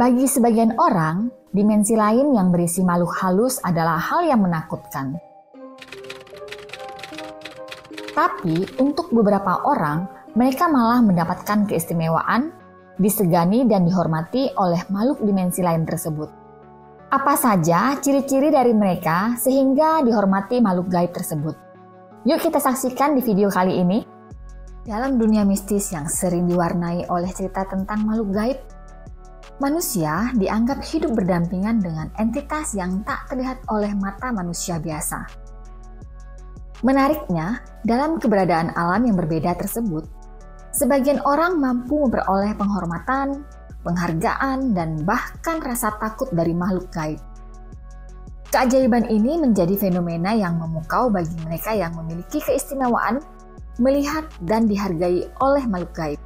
Bagi sebagian orang, dimensi lain yang berisi makhluk halus adalah hal yang menakutkan. Tapi untuk beberapa orang, mereka malah mendapatkan keistimewaan, disegani dan dihormati oleh makhluk dimensi lain tersebut. Apa saja ciri-ciri dari mereka sehingga dihormati makhluk gaib tersebut? Yuk kita saksikan di video kali ini. Dalam dunia mistis yang sering diwarnai oleh cerita tentang makhluk gaib, manusia dianggap hidup berdampingan dengan entitas yang tak terlihat oleh mata manusia biasa. Menariknya, dalam keberadaan alam yang berbeda tersebut, sebagian orang mampu memperoleh penghormatan, penghargaan, dan bahkan rasa takut dari makhluk gaib. Keajaiban ini menjadi fenomena yang memukau bagi mereka yang memiliki keistimewaan melihat dan dihargai oleh makhluk gaib.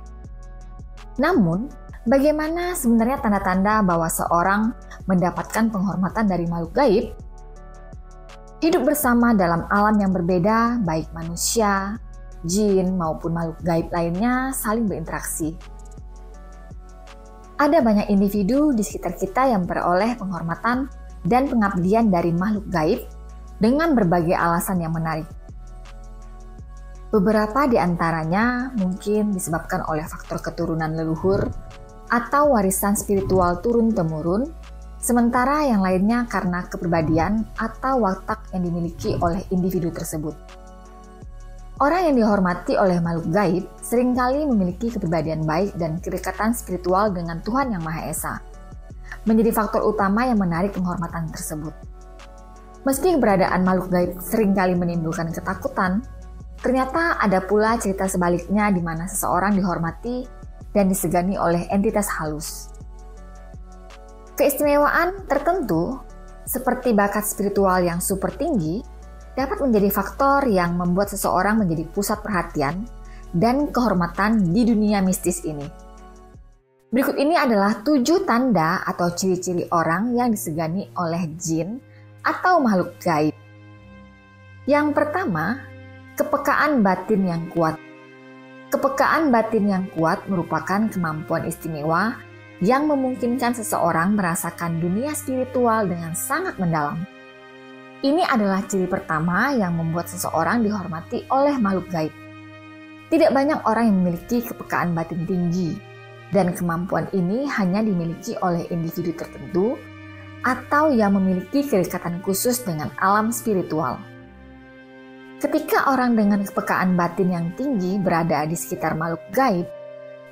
Namun, bagaimana sebenarnya tanda-tanda bahwa seorang mendapatkan penghormatan dari makhluk gaib? Hidup bersama dalam alam yang berbeda, baik manusia, jin, maupun makhluk gaib lainnya saling berinteraksi. Ada banyak individu di sekitar kita yang memperoleh penghormatan dan pengabdian dari makhluk gaib dengan berbagai alasan yang menarik. Beberapa di antaranya mungkin disebabkan oleh faktor keturunan leluhur atau warisan spiritual turun-temurun, sementara yang lainnya karena kepribadian atau watak yang dimiliki oleh individu tersebut. Orang yang dihormati oleh makhluk gaib seringkali memiliki kepribadian baik dan kedekatan spiritual dengan Tuhan Yang Maha Esa, menjadi faktor utama yang menarik penghormatan tersebut. Meski keberadaan makhluk gaib seringkali menimbulkan ketakutan, ternyata ada pula cerita sebaliknya di mana seseorang dihormati dan disegani oleh entitas halus. Keistimewaan tertentu, seperti bakat spiritual yang super tinggi, dapat menjadi faktor yang membuat seseorang menjadi pusat perhatian dan kehormatan di dunia mistis ini. Berikut ini adalah 7 tanda atau ciri-ciri orang yang disegani oleh jin atau makhluk gaib. Yang pertama, kepekaan batin yang kuat. Kepekaan batin yang kuat merupakan kemampuan istimewa yang memungkinkan seseorang merasakan dunia spiritual dengan sangat mendalam. Ini adalah ciri pertama yang membuat seseorang dihormati oleh makhluk gaib. Tidak banyak orang yang memiliki kepekaan batin tinggi, dan kemampuan ini hanya dimiliki oleh individu tertentu atau yang memiliki kedekatan khusus dengan alam spiritual. Ketika orang dengan kepekaan batin yang tinggi berada di sekitar makhluk gaib,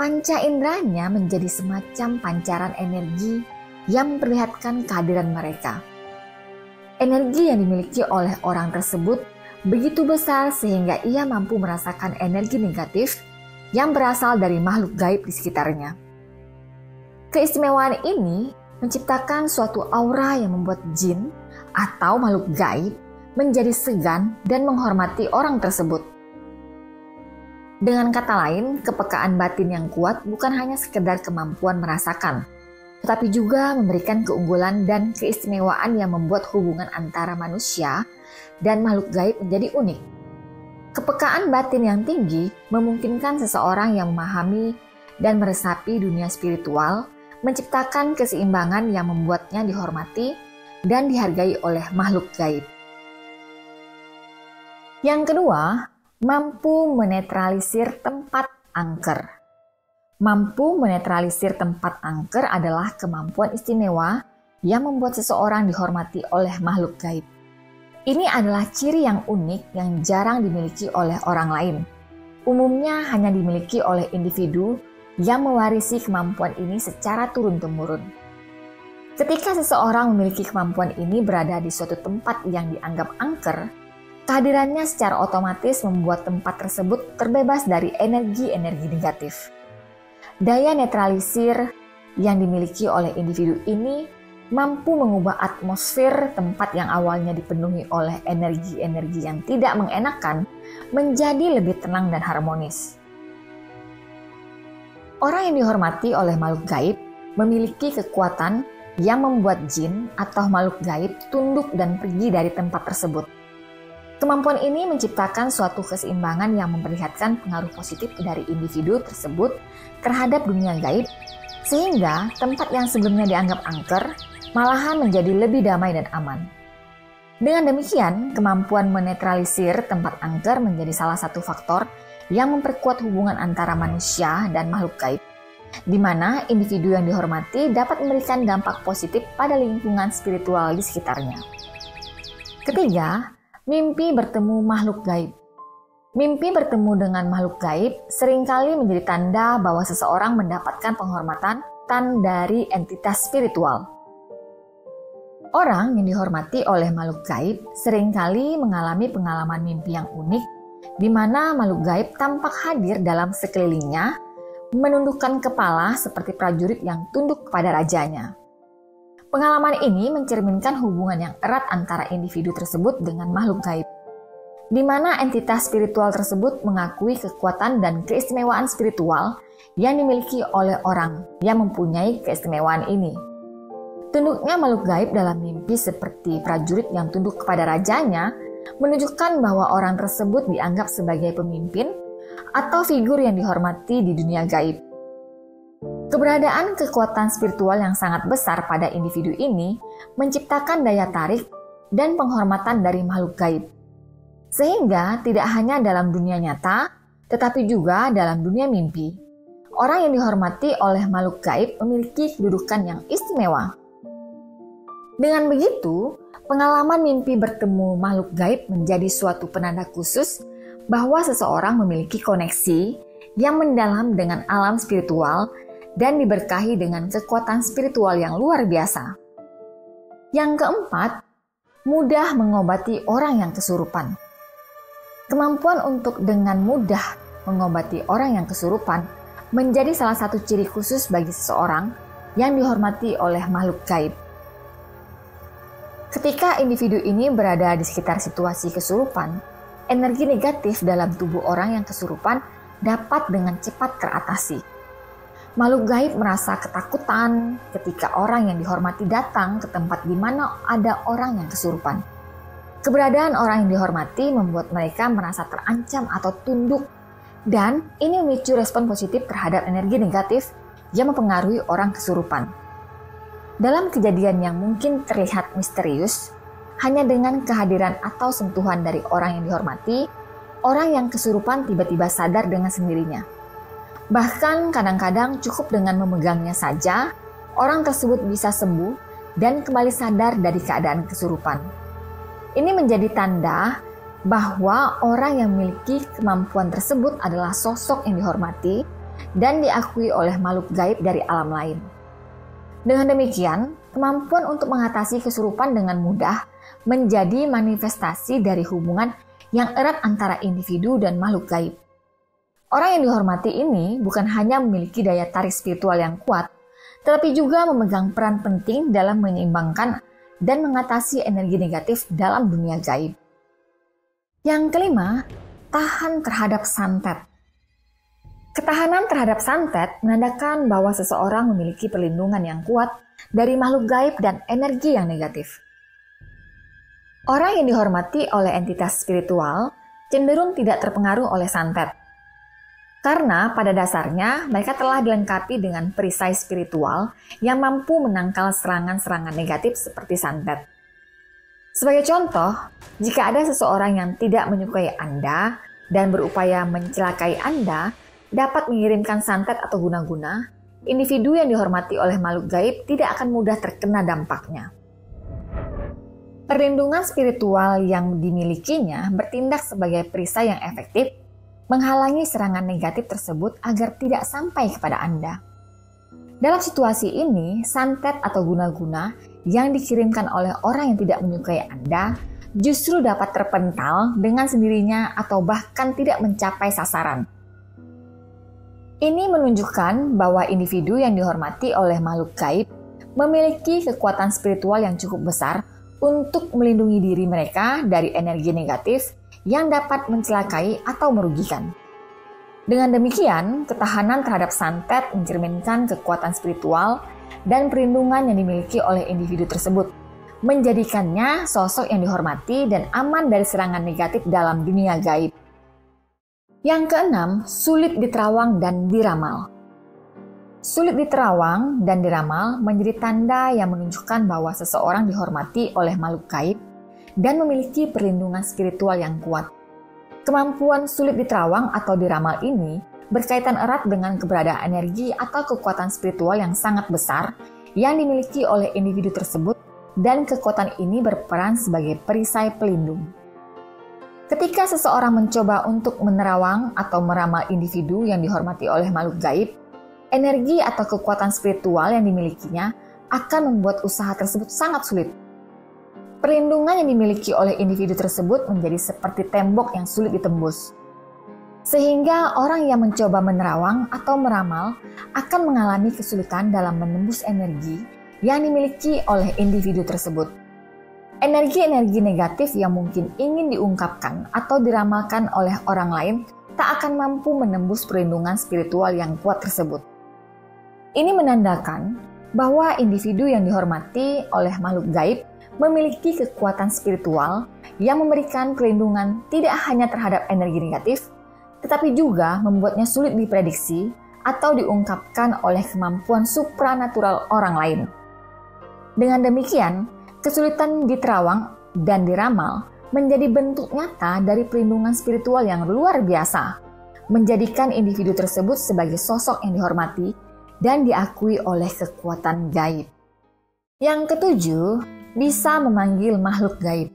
panca inderanya menjadi semacam pancaran energi yang memperlihatkan kehadiran mereka. Energi yang dimiliki oleh orang tersebut begitu besar sehingga ia mampu merasakan energi negatif yang berasal dari makhluk gaib di sekitarnya. Keistimewaan ini menciptakan suatu aura yang membuat jin atau makhluk gaib menjadi segan dan menghormati orang tersebut. Dengan kata lain, kepekaan batin yang kuat bukan hanya sekedar kemampuan merasakan, tetapi juga memberikan keunggulan dan keistimewaan yang membuat hubungan antara manusia dan makhluk gaib menjadi unik. Kepekaan batin yang tinggi memungkinkan seseorang yang memahami dan meresapi dunia spiritual menciptakan keseimbangan yang membuatnya dihormati dan dihargai oleh makhluk gaib. Yang kedua, mampu menetralisir tempat angker. Mampu menetralisir tempat angker adalah kemampuan istimewa yang membuat seseorang dihormati oleh makhluk gaib. Ini adalah ciri yang unik yang jarang dimiliki oleh orang lain. Umumnya hanya dimiliki oleh individu yang mewarisi kemampuan ini secara turun-temurun. Ketika seseorang memiliki kemampuan ini berada di suatu tempat yang dianggap angker, kehadirannya secara otomatis membuat tempat tersebut terbebas dari energi-energi negatif. Daya netralisir yang dimiliki oleh individu ini mampu mengubah atmosfer tempat yang awalnya dipenuhi oleh energi-energi yang tidak mengenakan menjadi lebih tenang dan harmonis. Orang yang dihormati oleh makhluk gaib memiliki kekuatan yang membuat jin atau makhluk gaib tunduk dan pergi dari tempat tersebut. Kemampuan ini menciptakan suatu keseimbangan yang memperlihatkan pengaruh positif dari individu tersebut terhadap dunia gaib Sehingga tempat yang sebelumnya dianggap angker malahan menjadi lebih damai dan aman. Dengan demikian, kemampuan menetralisir tempat angker menjadi salah satu faktor yang memperkuat hubungan antara manusia dan makhluk gaib, di mana individu yang dihormati dapat memberikan dampak positif pada lingkungan spiritual di sekitarnya. Ketiga, mimpi bertemu makhluk gaib. Mimpi bertemu dengan makhluk gaib seringkali menjadi tanda bahwa seseorang mendapatkan penghormatan dari entitas spiritual. Orang yang dihormati oleh makhluk gaib seringkali mengalami pengalaman mimpi yang unik, di mana makhluk gaib tampak hadir dalam sekelilingnya, menundukkan kepala seperti prajurit yang tunduk kepada rajanya. Pengalaman ini mencerminkan hubungan yang erat antara individu tersebut dengan makhluk gaib, di mana entitas spiritual tersebut mengakui kekuatan dan keistimewaan spiritual yang dimiliki oleh orang yang mempunyai keistimewaan ini. Tunduknya makhluk gaib dalam mimpi seperti prajurit yang tunduk kepada rajanya menunjukkan bahwa orang tersebut dianggap sebagai pemimpin atau figur yang dihormati di dunia gaib. Keberadaan kekuatan spiritual yang sangat besar pada individu ini menciptakan daya tarik dan penghormatan dari makhluk gaib. Sehingga tidak hanya dalam dunia nyata, tetapi juga dalam dunia mimpi. Orang yang dihormati oleh makhluk gaib memiliki kedudukan yang istimewa. Dengan begitu, pengalaman mimpi bertemu makhluk gaib menjadi suatu penanda khusus bahwa seseorang memiliki koneksi yang mendalam dengan alam spiritual dan diberkahi dengan kekuatan spiritual yang luar biasa. Yang keempat, mudah mengobati orang yang kesurupan. Kemampuan untuk dengan mudah mengobati orang yang kesurupan menjadi salah satu ciri khusus bagi seseorang yang dihormati oleh makhluk gaib. Ketika individu ini berada di sekitar situasi kesurupan, energi negatif dalam tubuh orang yang kesurupan dapat dengan cepat teratasi. Makhluk gaib merasa ketakutan ketika orang yang dihormati datang ke tempat di mana ada orang yang kesurupan. Keberadaan orang yang dihormati membuat mereka merasa terancam atau tunduk, dan ini memicu respon positif terhadap energi negatif yang mempengaruhi orang kesurupan. Dalam kejadian yang mungkin terlihat misterius, hanya dengan kehadiran atau sentuhan dari orang yang dihormati, orang yang kesurupan tiba-tiba sadar dengan sendirinya. Bahkan kadang-kadang cukup dengan memegangnya saja, orang tersebut bisa sembuh dan kembali sadar dari keadaan kesurupan. Ini menjadi tanda bahwa orang yang memiliki kemampuan tersebut adalah sosok yang dihormati dan diakui oleh makhluk gaib dari alam lain. Dengan demikian, kemampuan untuk mengatasi kesurupan dengan mudah menjadi manifestasi dari hubungan yang erat antara individu dan makhluk gaib. Orang yang dihormati ini bukan hanya memiliki daya tarik spiritual yang kuat, tetapi juga memegang peran penting dalam menyeimbangkan dan mengatasi energi negatif dalam dunia gaib. Yang kelima, tahan terhadap santet. Ketahanan terhadap santet menandakan bahwa seseorang memiliki perlindungan yang kuat dari makhluk gaib dan energi yang negatif. Orang yang dihormati oleh entitas spiritual cenderung tidak terpengaruh oleh santet. Karena pada dasarnya mereka telah dilengkapi dengan perisai spiritual yang mampu menangkal serangan-serangan negatif seperti santet. Sebagai contoh, jika ada seseorang yang tidak menyukai Anda dan berupaya mencelakai Anda, dapat mengirimkan santet atau guna-guna, individu yang dihormati oleh makhluk gaib tidak akan mudah terkena dampaknya. Perlindungan spiritual yang dimilikinya bertindak sebagai perisai yang efektif, menghalangi serangan negatif tersebut agar tidak sampai kepada Anda. Dalam situasi ini, santet atau guna-guna yang dikirimkan oleh orang yang tidak menyukai Anda justru dapat terpental dengan sendirinya atau bahkan tidak mencapai sasaran. Ini menunjukkan bahwa individu yang dihormati oleh makhluk gaib memiliki kekuatan spiritual yang cukup besar untuk melindungi diri mereka dari energi negatif yang dapat mencelakai atau merugikan. Dengan demikian, ketahanan terhadap santet mencerminkan kekuatan spiritual dan perlindungan yang dimiliki oleh individu tersebut, menjadikannya sosok yang dihormati dan aman dari serangan negatif dalam dunia gaib. Yang keenam, sulit diterawang dan diramal. Sulit diterawang dan diramal menjadi tanda yang menunjukkan bahwa seseorang dihormati oleh makhluk gaib dan memiliki perlindungan spiritual yang kuat. Kemampuan sulit diterawang atau diramal ini berkaitan erat dengan keberadaan energi atau kekuatan spiritual yang sangat besar yang dimiliki oleh individu tersebut, dan kekuatan ini berperan sebagai perisai pelindung. Ketika seseorang mencoba untuk menerawang atau meramal individu yang dihormati oleh makhluk gaib, energi atau kekuatan spiritual yang dimilikinya akan membuat usaha tersebut sangat sulit. Perlindungan yang dimiliki oleh individu tersebut menjadi seperti tembok yang sulit ditembus. Sehingga orang yang mencoba menerawang atau meramal akan mengalami kesulitan dalam menembus energi yang dimiliki oleh individu tersebut. Energi-energi negatif yang mungkin ingin diungkapkan atau diramalkan oleh orang lain tak akan mampu menembus perlindungan spiritual yang kuat tersebut. Ini menandakan bahwa individu yang dihormati oleh makhluk gaib memiliki kekuatan spiritual yang memberikan perlindungan tidak hanya terhadap energi negatif, tetapi juga membuatnya sulit diprediksi atau diungkapkan oleh kemampuan supranatural orang lain. Dengan demikian, kesulitan diterawang dan diramal menjadi bentuk nyata dari perlindungan spiritual yang luar biasa, menjadikan individu tersebut sebagai sosok yang dihormati dan diakui oleh kekuatan gaib. Yang ketujuh, bisa memanggil makhluk gaib.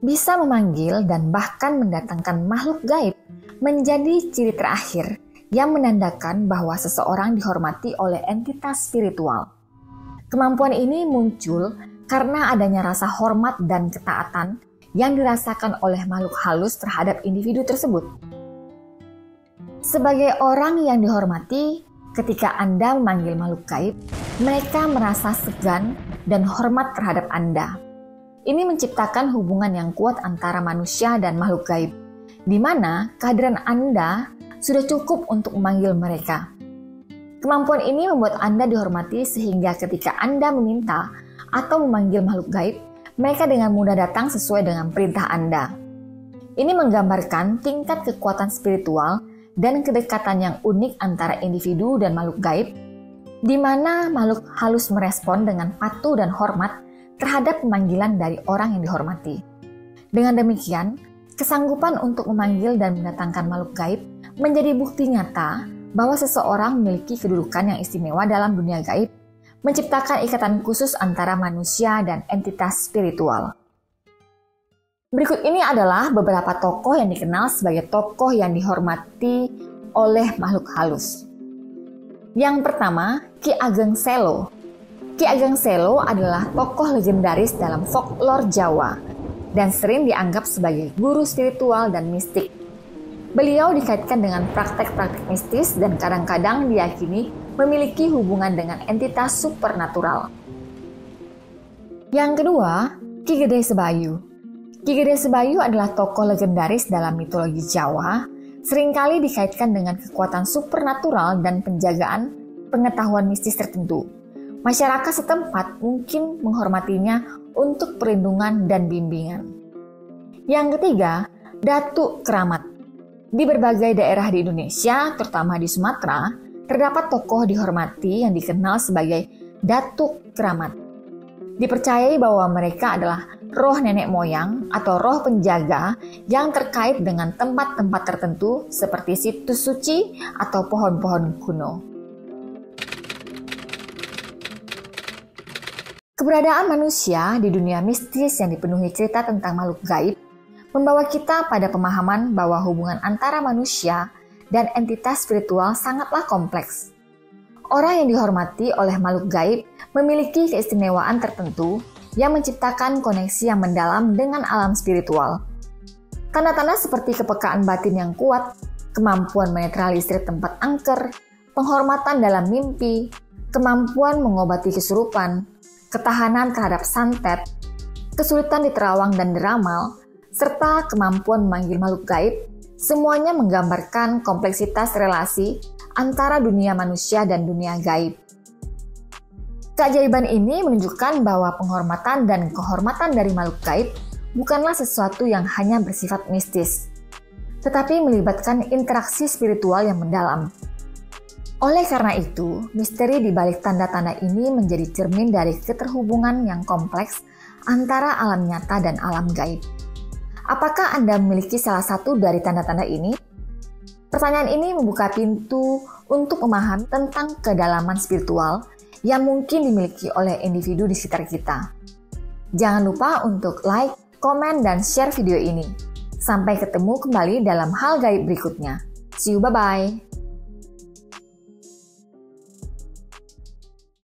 Bisa memanggil dan bahkan mendatangkan makhluk gaib menjadi ciri terakhir yang menandakan bahwa seseorang dihormati oleh entitas spiritual. Kemampuan ini muncul karena adanya rasa hormat dan ketaatan yang dirasakan oleh makhluk halus terhadap individu tersebut. Sebagai orang yang dihormati, ketika Anda memanggil makhluk gaib, mereka merasa segan dan hormat terhadap Anda. Ini menciptakan hubungan yang kuat antara manusia dan makhluk gaib, di mana kehadiran Anda sudah cukup untuk memanggil mereka. Kemampuan ini membuat Anda dihormati sehingga ketika Anda meminta atau memanggil makhluk gaib, mereka dengan mudah datang sesuai dengan perintah Anda. Ini menggambarkan tingkat kekuatan spiritual dan kedekatan yang unik antara individu dan makhluk gaib, di mana makhluk halus merespon dengan patuh dan hormat terhadap pemanggilan dari orang yang dihormati. Dengan demikian, kesanggupan untuk memanggil dan mendatangkan makhluk gaib menjadi bukti nyata bahwa seseorang memiliki kedudukan yang istimewa dalam dunia gaib, menciptakan ikatan khusus antara manusia dan entitas spiritual. Berikut ini adalah beberapa tokoh yang dikenal sebagai tokoh yang dihormati oleh makhluk halus. Yang pertama, Ki Ageng Selo. Ki Ageng Selo adalah tokoh legendaris dalam folklore Jawa dan sering dianggap sebagai guru spiritual dan mistik. Beliau dikaitkan dengan praktek-praktek mistis dan kadang-kadang diyakini memiliki hubungan dengan entitas supernatural. Yang kedua, Ki Gede Sebayu. Ki Gede Sebayu adalah tokoh legendaris dalam mitologi Jawa, seringkali dikaitkan dengan kekuatan supernatural dan penjagaan pengetahuan mistis tertentu. Masyarakat setempat mungkin menghormatinya untuk perlindungan dan bimbingan. Yang ketiga, Datuk Keramat. Di berbagai daerah di Indonesia, terutama di Sumatera, terdapat tokoh dihormati yang dikenal sebagai Datuk Keramat. Dipercayai bahwa mereka adalah roh nenek moyang atau roh penjaga yang terkait dengan tempat-tempat tertentu seperti situs suci atau pohon-pohon kuno. Keberadaan manusia di dunia mistis yang dipenuhi cerita tentang makhluk gaib membawa kita pada pemahaman bahwa hubungan antara manusia dan entitas spiritual sangatlah kompleks. Orang yang dihormati oleh makhluk gaib memiliki keistimewaan tertentu yang menciptakan koneksi yang mendalam dengan alam spiritual. Tanda-tanda seperti kepekaan batin yang kuat, kemampuan menetralisir tempat angker, penghormatan dalam mimpi, kemampuan mengobati kesurupan, ketahanan terhadap santet, kesulitan diterawang dan diramal, serta kemampuan memanggil makhluk gaib, semuanya menggambarkan kompleksitas relasi antara dunia manusia dan dunia gaib. Keajaiban ini menunjukkan bahwa penghormatan dan kehormatan dari makhluk gaib bukanlah sesuatu yang hanya bersifat mistis, tetapi melibatkan interaksi spiritual yang mendalam. Oleh karena itu, misteri di balik tanda-tanda ini menjadi cermin dari keterhubungan yang kompleks antara alam nyata dan alam gaib. Apakah Anda memiliki salah satu dari tanda-tanda ini? Pertanyaan ini membuka pintu untuk memahami tentang kedalaman spiritual yang mungkin dimiliki oleh individu di sekitar kita. Jangan lupa untuk like, komen, dan share video ini. Sampai ketemu kembali dalam hal gaib berikutnya. See you, bye-bye.